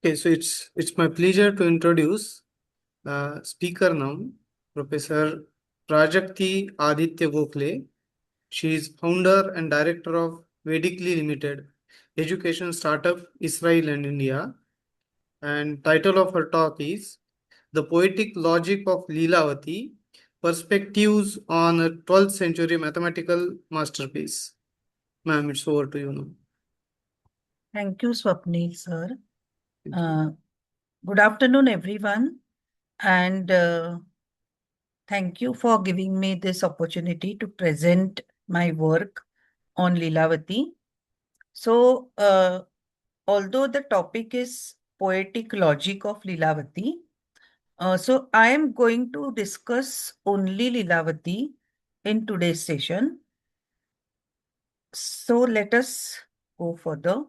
Okay, so it's my pleasure to introduce the speaker now, Professor Prajakti Aditya Gokhale. She is founder and director of Vedically Limited, education startup Israel and India. And title of her talk is The Poetic Logic of Leelavati, Perspectives on a 12th Century Mathematical Masterpiece. Ma'am, it's over to you now. Thank you, Swapnil, sir. Good afternoon, everyone. And thank you for giving me this opportunity to present my work on Leelavati. So, although the topic is poetic logic of Leelavati, so I am going to discuss only Leelavati in today's session. So let us go further.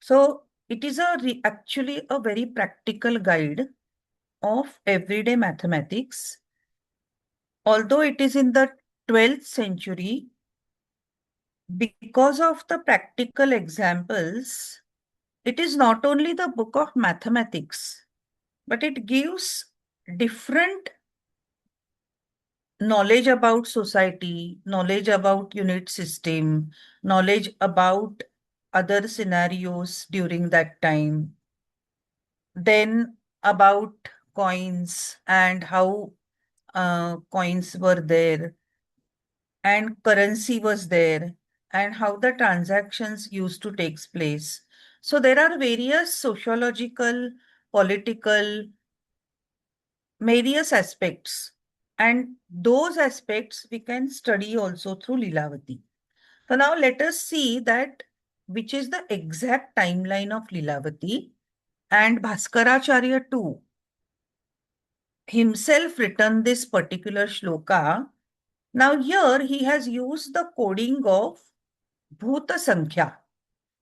So it is actually a very practical guide of everyday mathematics. Although it is in the 12th century, because of the practical examples, it is not only the book of mathematics, but it gives different knowledge about society, knowledge about unit system, knowledge about other scenarios during that time, then about coins and how coins were there and currency was there and how the transactions used to take place. So there are various sociological, political, various aspects, and those aspects we can study also through Leelavati. So now let us see that which is the exact timeline of Leelavati, and Bhaskaracharya too himself written this particular shloka. Now here he has used the coding of Bhuta Sankhya.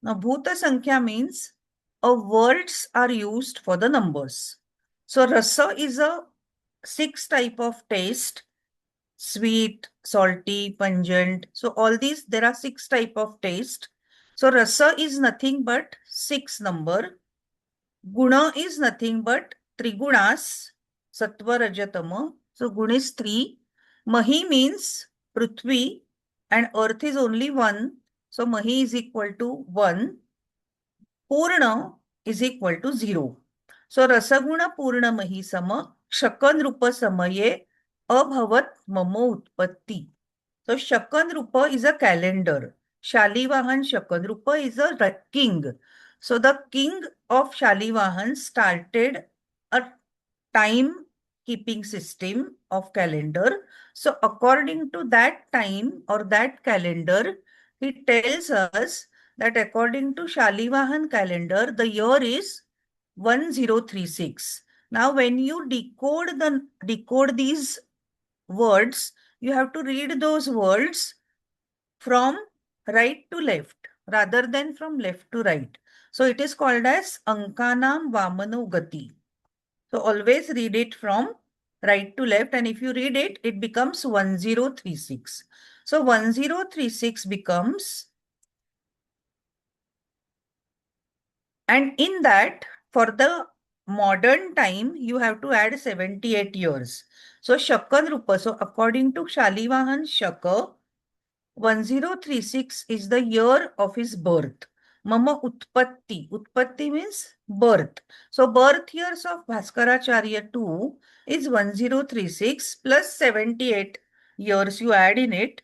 Now Bhuta Sankhya means words are used for the numbers. So rasa is a 6 type of taste: sweet, salty, pungent. So all these, there are 6 type of taste. So rasa is nothing but 6 number. Guna is nothing but trigunas, sattva, rajatama. So guna is 3. Mahi means Prithvi, and earth is only 1. So Mahi is equal to 1. Purna is equal to 0. So Rasaguna Purna Mahi Sama Shakan Rupa Samaye Abhavat Mamo Utpatti. So Shakan Rupa is a calendar. Shalivahan Shakan Rupa is a king. So the king of Shalivahan started a time keeping system of calendar. So according to that time or that calendar, he tells us that according to Shalivahan calendar, the year is 1036. Now, when you decode these words, you have to read those words from right to left rather than from left to right. So it is called as Ankanam Vamano Gati. So always read it from right to left, and if you read it, it becomes 1036. So 1036 becomes, and in that, for the modern time, you have to add 78 years. So Shakan Rupa, so according to Shalivahan Shaka, 1036 is the year of his birth. Mama Utpatti. Utpatti means birth. So birth years of Bhaskaracharya too is 1036 plus 78 years you add in it.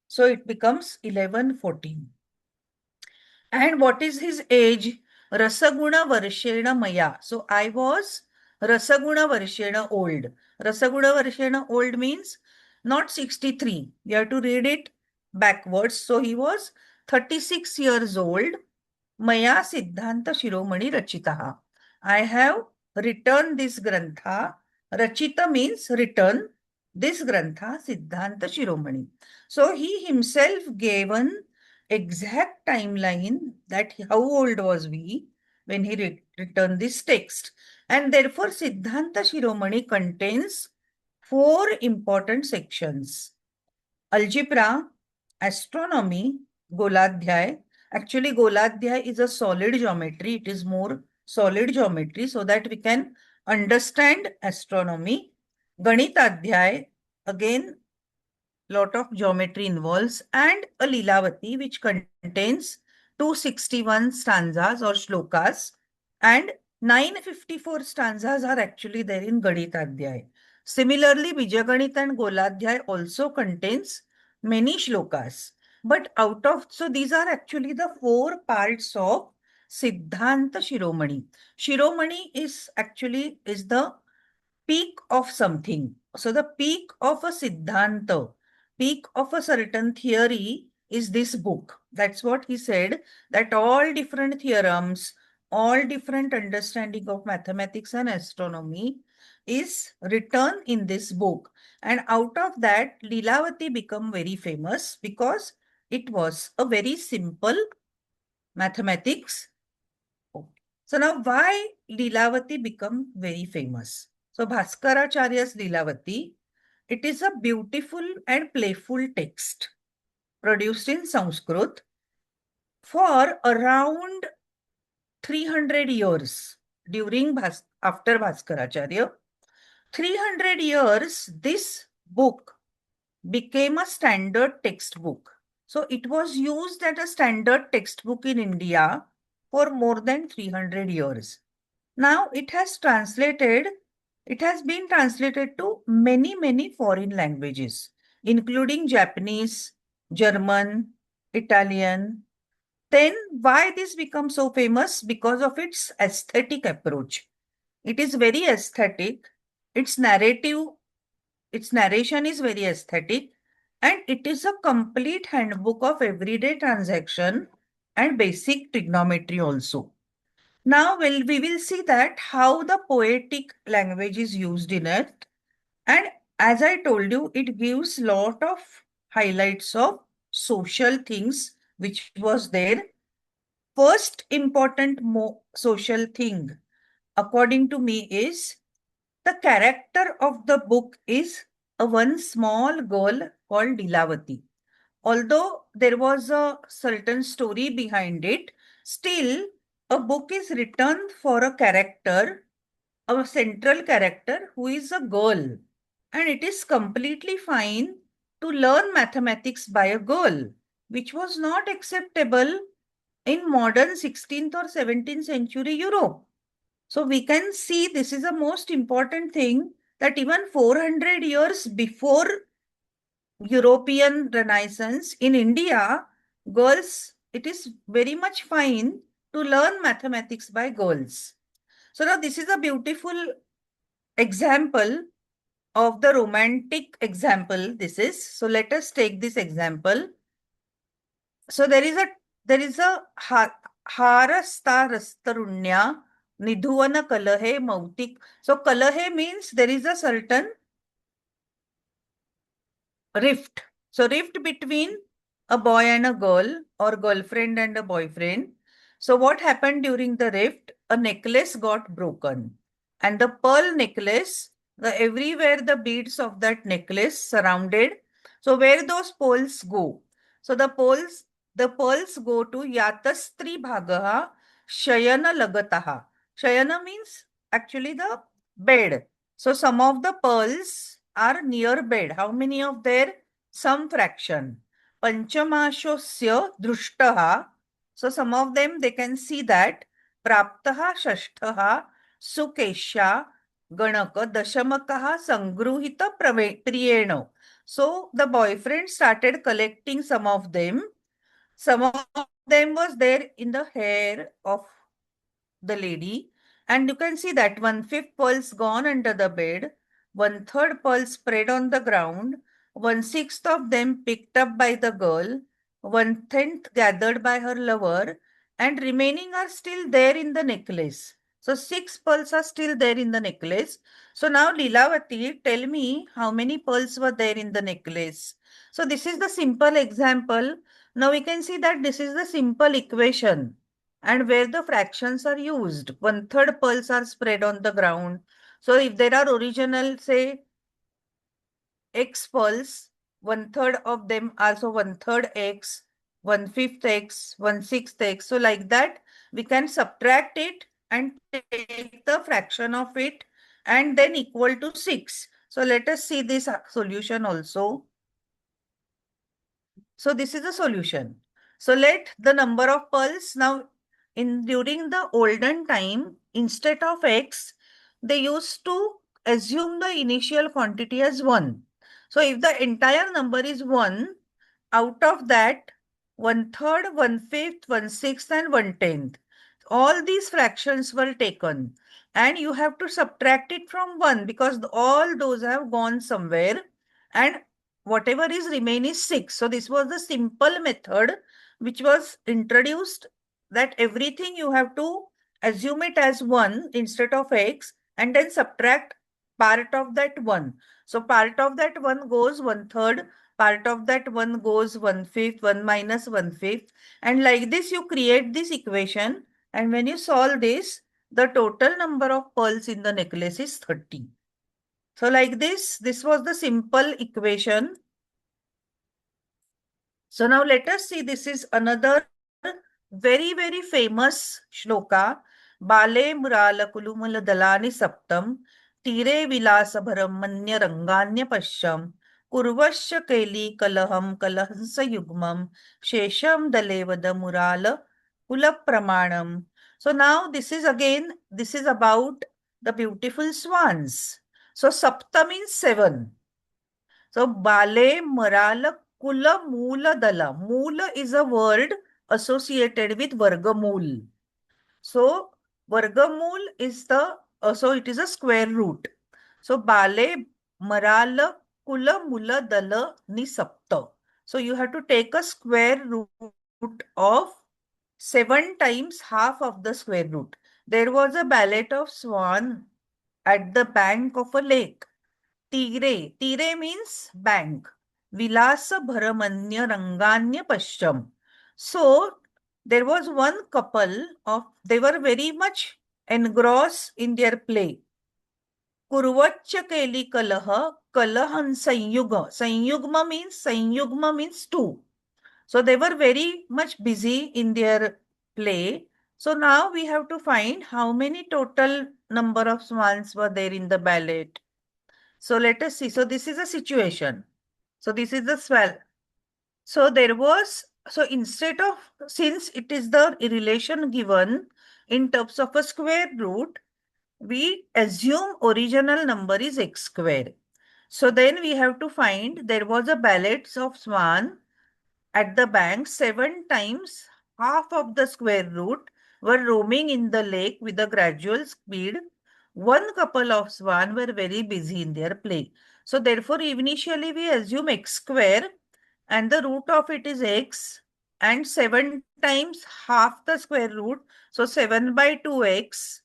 So it becomes 1114. And what is his age? Rasaguna Varshena Maya. So I was Rasaguna Varshena old. Rasaguna Varshena old means not 63. You have to read it backwards. So he was 36 years old. Maya Siddhanta Shiromani Rachitaha. I have written this grantha. Rachita means written. This grantha Siddhanta Shiromani. So he himself gave an exact timeline that how old was we when he returned this text. And therefore Siddhanta Shiromani contains 4 important sections: algebra, astronomy, Goladhyay, Actually, Goladhyay is a solid geometry. It is more solid geometry so that we can understand astronomy. Ganitadhyay, again, lot of geometry involves, and a Lilavati, which contains 261 stanzas or shlokas, and 954 stanzas are actually there in Ganitadhyay. Similarly, Bijaganit and Goladhyay also contains many shlokas. But so these are actually the four parts of Siddhanta Shiromani. Shiromani is the peak of something. So the peak of a Siddhanta, peak of a certain theory is this book. That's what he said, that all different theorems, all different understanding of mathematics and astronomy is written in this book. And out of that, Lilavati become very famous because it was a very simple mathematics. So now why Lilavati become very famous? So Bhaskaracharya's Lilavati, it is a beautiful and playful text produced in Sanskrit for around 300 years after Bhaskaracharya. 300 years, this book became a standard textbook. So it was used as a standard textbook in India for more than 300 years. Now it has been translated to many, many foreign languages, including Japanese, German, Italian. Then why this becomes so famous? Because of its aesthetic approach. It is very aesthetic. Its narration is very aesthetic, and it is a complete handbook of everyday transaction and basic trigonometry also. Now we will see that how the poetic language is used in it. And as I told you, it gives lot of highlights of social things which was there. First important social thing, according to me, is the character of the book is a one small girl called Lilavati. Although there was a certain story behind it, still a book is written for a character, a central character who is a girl. And it is completely fine to learn mathematics by a girl, which was not acceptable in modern 16th or 17th century Europe. So we can see this is the most important thing, that even 400 years before European Renaissance in India, girls, it is very much fine to learn mathematics by girls. So now this is a beautiful example of the romantic example. This is, so let us take this example. So there is a harasta rastarunya nidhuvana kalahe mautik. So kalahe means there is a certain rift. So rift between a boy and a girl, or girlfriend and a boyfriend. So what happened during the rift? A necklace got broken. And the pearl necklace, everywhere the beads of that necklace surrounded. So where those pearls go? So the pearls go to Yatastri Bhagaha Shayana Lagataha. Shayana means actually the bed. So some of the pearls are near bed. How many of there? Some fraction. Panchamashosya drushtaha. So some of them they can see that. Praptaha shashtaha sukesha ganaka dashamakaha sangruhita priyeno. So the boyfriend started collecting some of them. Some of them was there in the hair of the lady, and you can see that 1/5 pearls gone under the bed, 1/3 pearls spread on the ground, 1/6 of them picked up by the girl, 1/10 gathered by her lover, and remaining are still there in the necklace. So 6 pearls are still there in the necklace. So now Lilavati, tell me how many pearls were there in the necklace. So this is the simple example. Now we can see that this is the simple equation, and where the fractions are used. 1/3 pearls are spread on the ground. So if there are original, say, X pearls, 1/3 of them are, so 1/3 X, 1/5 x, 1/6 x. So like that, we can subtract it and take the fraction of it and then equal to 6. So let us see this solution also. So this is the solution. So let the number of pearls now during the olden time, instead of x, they used to assume the initial quantity as 1. So if the entire number is 1, out of that, 1/3, 1/5, 1/6, and 1/10. All these fractions were taken. And you have to subtract it from 1 because all those have gone somewhere. And whatever is remain is 6. So this was the simple method which was introduced, that everything you have to assume it as 1 instead of x and then subtract part of that 1. So part of that 1 goes 1/3, part of that 1 goes 1/5, 1 minus 1/5. And like this you create this equation, and when you solve this, the total number of pearls in the necklace is 30. So like this was the simple equation. So now let us see, this is another very, very famous shloka. Bale murala kulumala dalani saptam, tire vilasabharam manya ranganya pashyam, kurvasya keli kalaham kalahansa yugmam, shesham dalevada murala kulapramanam. So now this is about the beautiful swans. So sapta means 7. So Bale Marala Kula Moola Dala. Moola is a word associated with Vargamul. So Vargamul is so it is a square root. So Bale Marala Kula Mula Dala Ni Sapta. So you have to take a square root of 7 times half of the square root. There was a ballet of swan at the bank of a lake. Tire. Tire means bank. Vilasa Bharamanya Ranganya Pascham. So there was one couple they were very much engrossed in their play. Kurvacha Keli Kalaha, Kalahan Sanyugma means 2. So they were very much busy in their play. So now we have to find how many total number of swans were there in the ballet. So let us see. So this is a situation. So this is the swell. So since it is the relation given in terms of a square root, we assume original number is x square. So then we have to find there was a ballet of swan at the bank 7 times half of the square root were roaming in the lake with a gradual speed. One couple of swan were very busy in their play. So therefore, initially we assume x square and the root of it is x and 7 times half the square root. So 7 by 2x.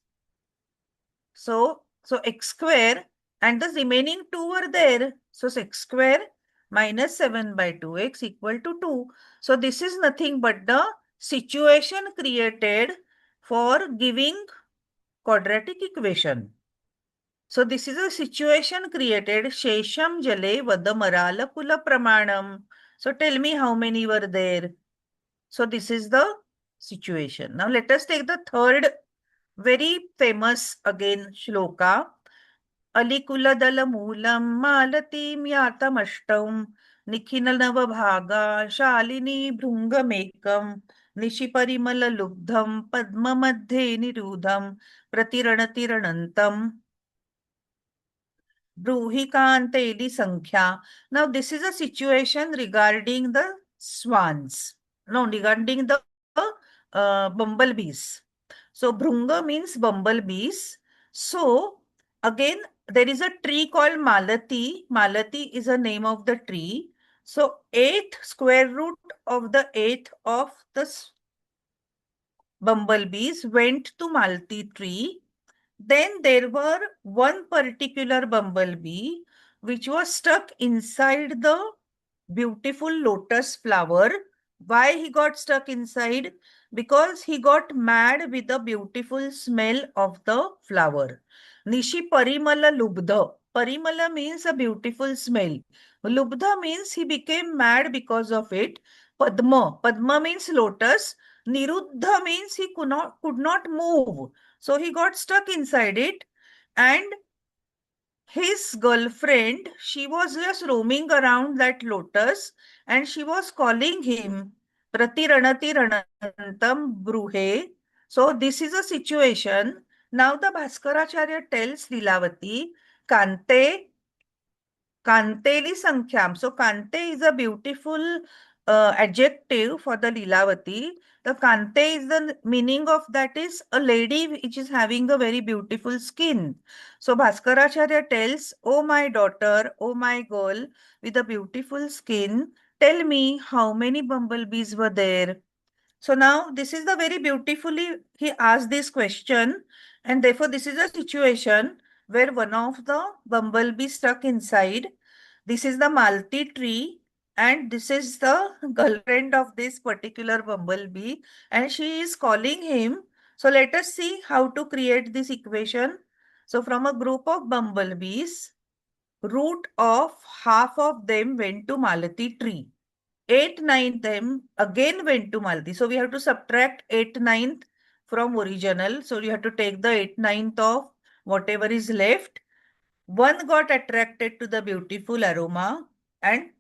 So x square and the remaining 2 were there. So x square minus 7 by 2x equal to 2. So this is nothing but the situation created for giving quadratic equation. So this is a situation created. Shesham jale vadamarala kula pramanam. So tell me how many were there. So this is the situation. Now let us take the third very famous again shloka. Alikuladala moolam malatim yatamashtam nikhinanavabhaga shalini bhrungamekam nishiparimal lubdham padma madhe nirudham pratiranatiranantam bruhikanteli sankhya. Now this is a situation regarding the swans. No, regarding the bumblebees. So Bhrunga means bumblebees. So again, there is a tree called Malati. Malati is a name of the tree. So 8th square root of the 8th of the bumblebees went to Malati tree. Then there were one particular bumblebee which was stuck inside the beautiful lotus flower. Why he got stuck inside? Because he got mad with the beautiful smell of the flower. Nishi parimala lubdha. Parimala means a beautiful smell. Lubdha means he became mad because of it. Padma. Padma means lotus. Niruddha means he could not move. So he got stuck inside it. And his girlfriend, she was just roaming around that lotus and she was calling him Pratiranati Ranantam Bruhe. So this is a situation. Now the Bhaskaracharya tells Lilavati, Kante Kanteli Sankyam. So Kante is a beautiful adjective for the Lilavati. The Kante is the meaning of that is a lady which is having a very beautiful skin. So Bhaskaracharya tells, oh my daughter, oh my girl with a beautiful skin, tell me how many bumblebees were there. So now this is the very beautifully he asked this question, and therefore this is a situation where one of the bumblebee stuck inside. This is the Malti tree, and this is the girlfriend of this particular bumblebee, and she is calling him. So let us see how to create this equation. So from a group of bumblebees, root of half of them went to Malati tree. 8/9 them again went to Malti. So we have to subtract 8/9 from original. So you have to take the 8/9 of whatever is left. One got attracted to the beautiful aroma and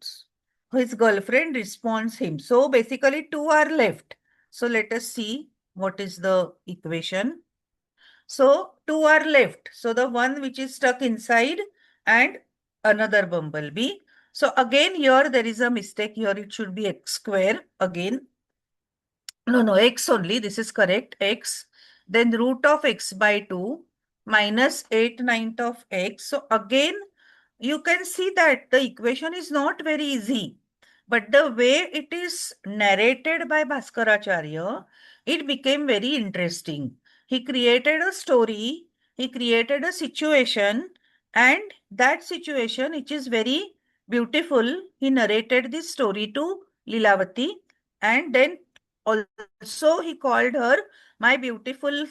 his girlfriend responds him. So basically two are left. So let us see what is the equation. So two are left. So the one which is stuck inside and another bumblebee. So again here there is a mistake. Here it should be x square again. No, x only. This is correct. X. Then root of x by 2 minus 8/9 of x. So again, you can see that the equation is not very easy. But the way it is narrated by Bhaskaracharya, it became very interesting. He created a story, he created a situation, and that situation, which is very beautiful, he narrated this story to Lilavati, and then also he called her, my beautiful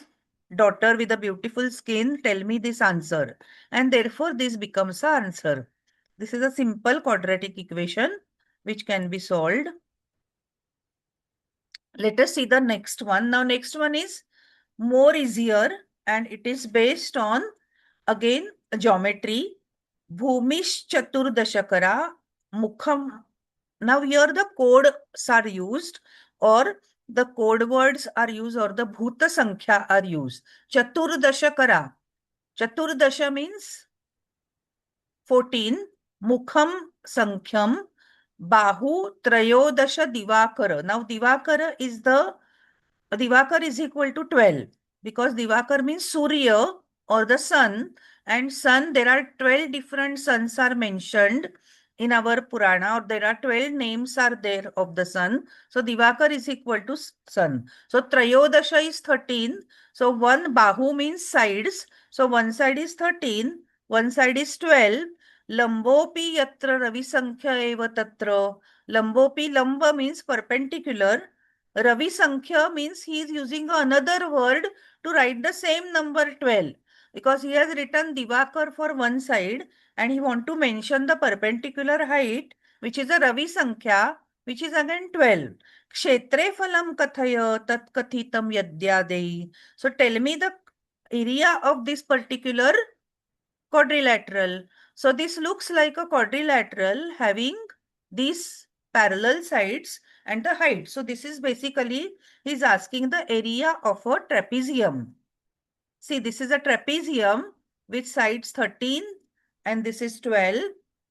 daughter with a beautiful skin, tell me this answer. And therefore, this becomes the answer. This is a simple quadratic equation which can be solved. Let us see the next one. Now, next one is more easier and it is based on, again, geometry. Bhumish Chaturdashakara Mukham. Now, here the codes are used, or the code words are used, or the Bhuta Sankhya are used. Chaturdashakara. Chaturdasha means 14. Mukham Sankyam. Bahu Trayodasha Divakara. Now, Divakara is equal to 12 because Divakar means Surya or the sun, and sun, there are 12 different suns are mentioned in our Purana, or there are 12 names are there of the sun. So Divakar is equal to sun. So Trayodasha is 13. So one Bahu means sides. So one side is 13, one side is 12. Lambopi yatra Ravi Sankhya eva tatra. Lambopi, Lamba means perpendicular. Ravi Sankhya means he is using another word to write the same number 12 because he has written Divakar for one side and he want to mention the perpendicular height which is a Ravi Sankhya which is again 12. Kshetre phalam kathaya tat kathitam yadyadei. So tell me the area of this particular quadrilateral. So this looks like a quadrilateral having these parallel sides and the height. So this is basically, he's asking the area of a trapezium. See, this is a trapezium with sides 13 and this is 12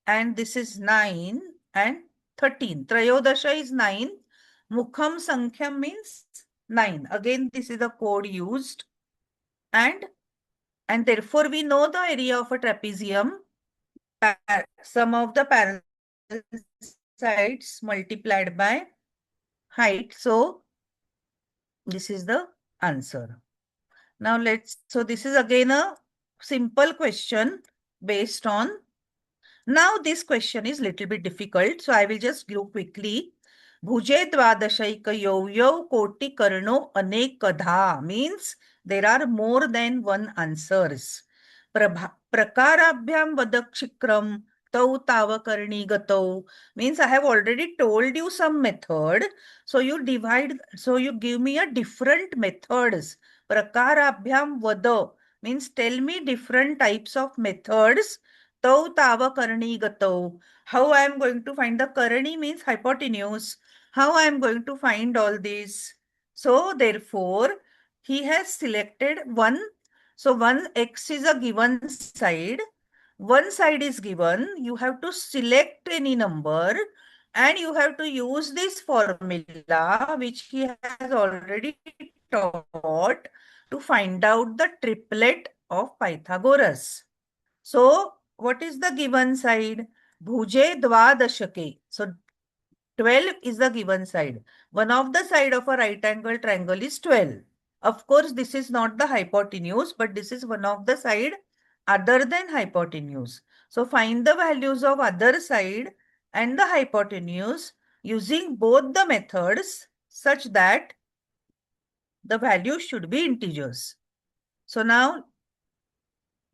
and this is 9 and 13. Trayodasha is 9. Mukham Sankhya means 9. Again, this is the code used. And therefore, we know the area of a trapezium. Sum of the parallel sides multiplied by height. So, this is the answer. Now, so this is again a simple question based on. Now, this question is little bit difficult. So, I will just go quickly. Bhuje dvadashaika yo koti karno anekadha means there are more than one answers. Prakarabhyam vadakshikram Tau tava karni gatau means I have already told you some method. So you give me a different methods. Prakarabhyam vada means tell me different types of methods. Tau tava karni gatau. How I am going to find the karni means hypotenuse. How I am going to find all these. So therefore, he has selected one. So one x is a given side. One side is given, you have to select any number and you have to use this formula which he has already taught to find out the triplet of Pythagoras. So what is the given side? Bhuje dvadashake. So 12 is the given side. One of the side of a right angle triangle is 12. Of course, this is not the hypotenuse, but this is one of the side other than hypotenuse. So find the values of other side and the hypotenuse using both the methods such that the value should be integers. So now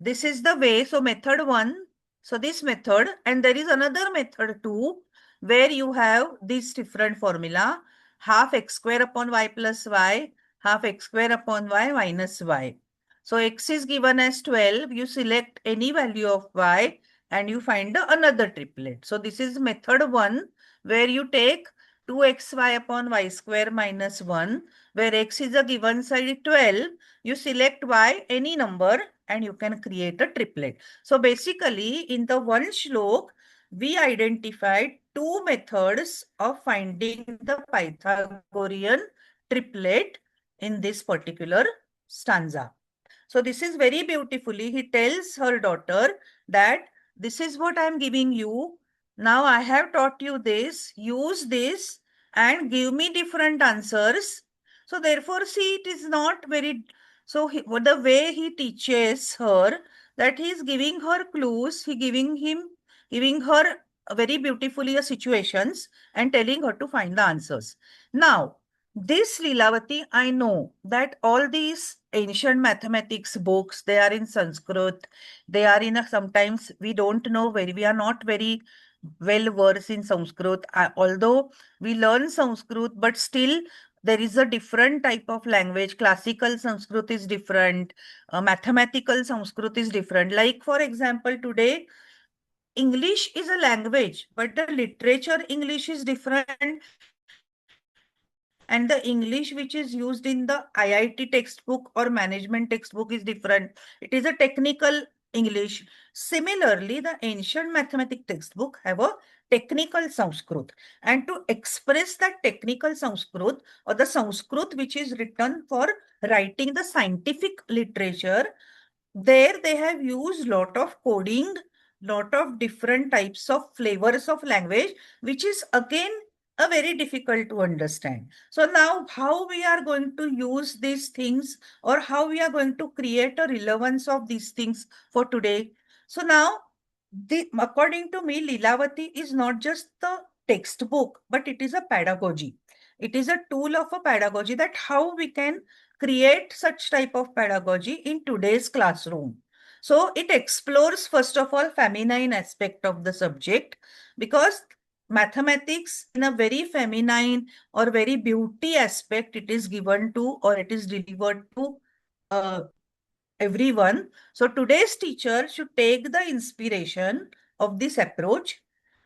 this is the way. So method 1. So this method, and there is another method 2 where you have this different formula, half x square upon y plus y, half x square upon y minus y. So x is given as 12. You select any value of y and you find another triplet. So this is method 1 where you take 2xy upon y square minus 1, where x is a given side 12. You select y, any number, and you can create a triplet. So basically, in the one shlok, we identified two methods of finding the Pythagorean triplet in this particular stanza. So this is very beautifully, he tells her daughter that this is what I am giving you. Now I have taught you this, use this and give me different answers. So therefore, see, it is not very, so the way he teaches her, that he is giving her clues, giving her very beautifully situations and telling her to find the answers. Now, this Lilavati, I know that all these ancient mathematics books, they are in Sanskrit. They are in sometimes we don't know we are not very well versed in Sanskrit. Although we learn Sanskrit, but still there is a different type of language. Classical Sanskrit is different. Mathematical Sanskrit is different. Like for example, today English is a language, but the literature English is different, and the English which is used in the IIT textbook or management textbook is different. It is a technical English. Similarly, the ancient mathematics textbook have a technical Sanskrit. And to express that technical Sanskrit or the Sanskrit which is written for writing the scientific literature, there they have used lot of coding, lot of different types of flavors of language, which is again a very difficult to understand. So now how we are going to use these things, or how we are going to create a relevance of these things for today. So now, according to me, Lilavati is not just the textbook, but it is a pedagogy. It is a tool of a pedagogy, that how we can create such type of pedagogy in today's classroom. So it explores, first of all, feminine aspect of the subject, because mathematics in a very feminine or very beauty aspect, it is given to, or it is delivered to everyone. So today's teacher should take the inspiration of this approach.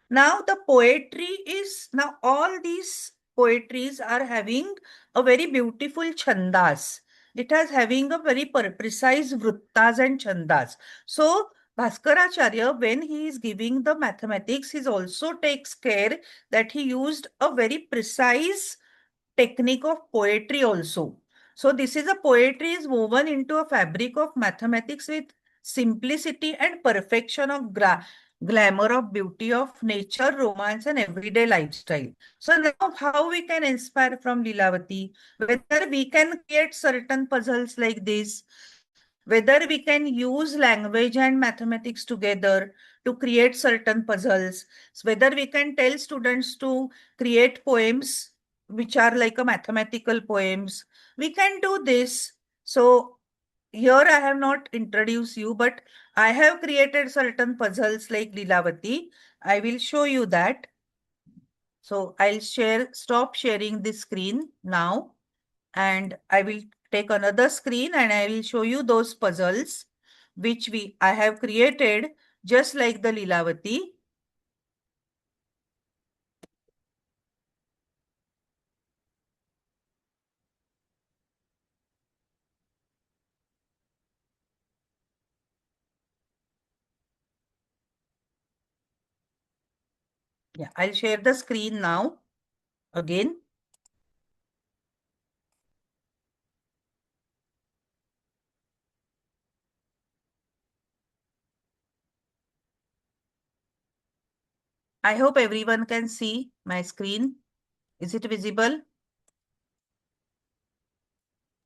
Now the poetry is, now all these poetries are having a very beautiful chandas. It has having a very precise vrittas and chandas. So Bhaskaracharya, when he is giving the mathematics, he also takes care that he used a very precise technique of poetry also. So this is a poetry is woven into a fabric of mathematics with simplicity and perfection of glamour of beauty of nature, romance, and everyday lifestyle. So now how we can inspire from Lilavati, whether we can create certain puzzles like this, whether we can use language and mathematics together to create certain puzzles, so whether we can tell students to create poems which are like a mathematical poems, we can do this. So here I have not introduced you, but I have created certain puzzles like Lilavati. I will show you that. So I'll stop sharing this screen now, and I will take another screen and I will show you those puzzles which I have created just like the Lilavati. Yeah, I'll share the screen now again. I hope everyone can see my screen. Is it visible?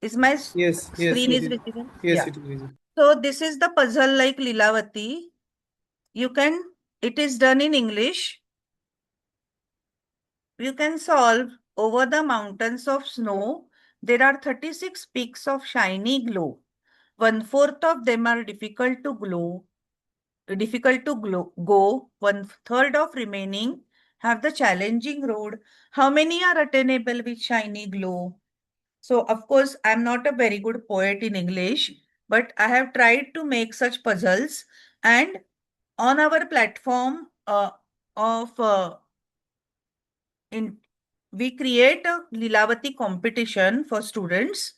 Is my Yes, screen it is is. visible? Yes, Yeah. it is visible. So this is the puzzle like Lilavati. It is done in English. You can solve over the mountains of snow. There are 36 peaks of shiny glow. 1/4 of them are difficult to go. 1/3 of remaining have the challenging road. How many are attainable with shiny glow? So, of course, I'm not a very good poet in English, but I have tried to make such puzzles. And on our platform of in we create a Lilavati competition for students.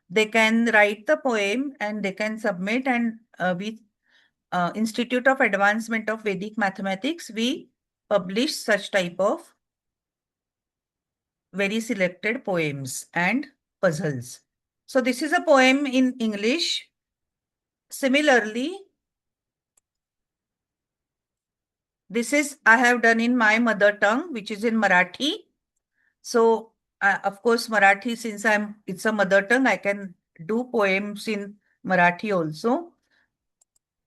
They can write the poem and they can submit, and we Institute of Advancement of Vedic Mathematics, we publish such type of very selected poems and puzzles. So this is a poem in English. Similarly, this is I have done in my mother tongue, which is in Marathi. So of course, Marathi, since it's a mother tongue, I can do poems in Marathi also.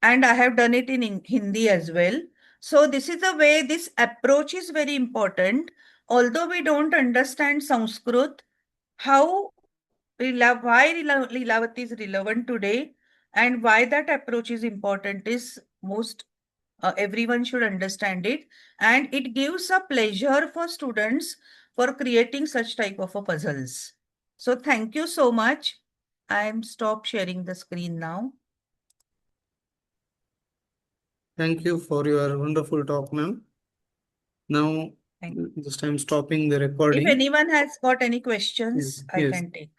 And I have done it in Hindi as well. So this is the way this approach is very important. Although we don't understand Sanskrit, how why Lilavati is relevant today and why that approach is important is most everyone should understand it, and it gives a pleasure for students for creating such type of a puzzles. So thank you so much. I'm stop sharing the screen now. Thank you for your wonderful talk, ma'am. Now, Thank you. just I'm stopping the If recording. anyone has got any questions, I Yes. can take.